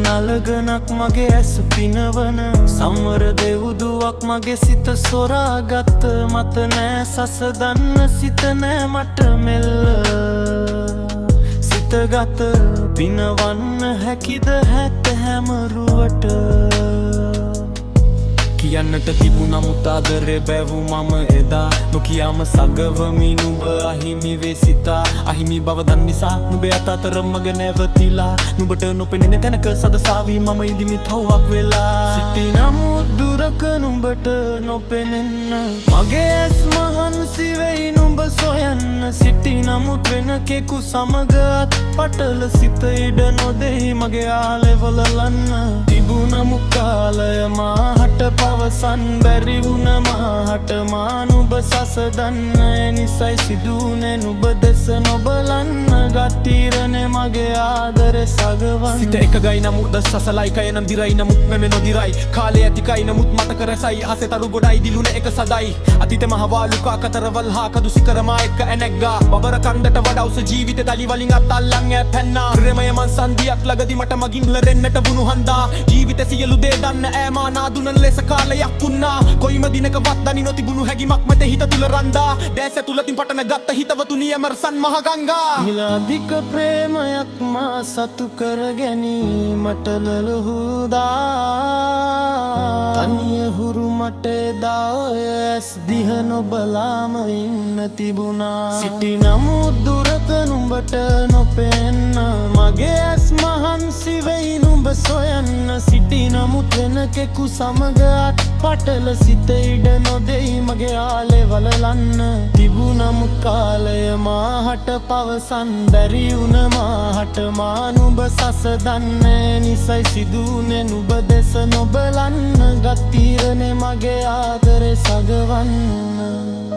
අලගනක් මගේ ඇස පිනවන සම්වර දෙවුදුවක් මගේ සිත සොරාගත්ත මත නෑ සසදන්න සිත නෑ මට මෙල්ල සිතගත පිනවන්න හැකිද හැක හැමරුවට කියන්නට තිබුණ නමුත් ආදරේ බැවූ මම එදා නොකියාම සගවමි නුඹ අහිමි වේ සිතා අහිමි බව දන් නිසා නුඹේ අතර මග නැවතිලා නුඹට නොපෙනෙන තැනක සදසාවී මම ඉදිමි තව්වක් වෙලා සිටි නමුත් දුරක නුඹට නොපෙනෙන්න මගේ ඇස් මහන්සි වෙයි නුඹ සොයන්න සිටි නමුත් වෙන කෙකු සමග අත්පටල සිත ඉඩ නොදෙයි මගේ ආලෙවල ලන්න තිබුණ මුකාලය මාහට පවසන් බැරි වුණ මාහට නුඹ සසදන්න නිසයි සිදුනේ නුඹ දෙස නොබලන්න ගත්තීරනේ මගේ ආදරේ සගවන්න සිත එකගයි නමුත් සසලයි කය නම් දිරයි නමුත් මෙම නොදිරයි කාලය ඇතිකයි නමුත් මතක රැසයි අසෙතරු ගොඩයි දිලුන එක සදයි අතීත මහවාලුකා කතරවල් හා කදු සිකරමා එක්ක ඇනැග්ගා බබර කන්දට වඩා උස ජීවිත දලි වලින් අත්අල්ලන් ඈ පැන්නා ප්‍රේමය මන් සංදියක් ළඟදි මට මගින් ලැරෙන්නට වුණු හන්දා ජීවිත සියලු දේ දන්න ඈ මා නාදුනන ලෙස කාලයක් වුණා කොයිම දිනකවත් දනි නොතිබුණු හැඟීමක් මට හිත තුල රන්දා දැස තුලතින් පටන ගත්ත හිතවතුනි එමර්සන් මහ ගංගා නිලාදික ප්‍රේමයක් මා සතු කර ගැනීමට ලලහුදා තනිය හුරු මට දායස් දිහ නොබලාම ඉන්න තිබුණා සිටි නමුත් දුරක නුඹට නොපෙන්න මගේ ඇස් මහන්සි වෙයි නුඹ සොයන්න සිටි නමුත් වෙන කෙකු සමග අත්පටල සිත ඉඩ නොදෙයි මගේ ආලෙවල ලන්න තිබුණමුත් කාලය මාහට පවසන් බැරි වුණ මාහට නුඹ සසදන්න නිසයි සිදුනේ නුඹ දෙස නොබලන්න ගත්තීරනේ මගේ ආදරේ සගවන්න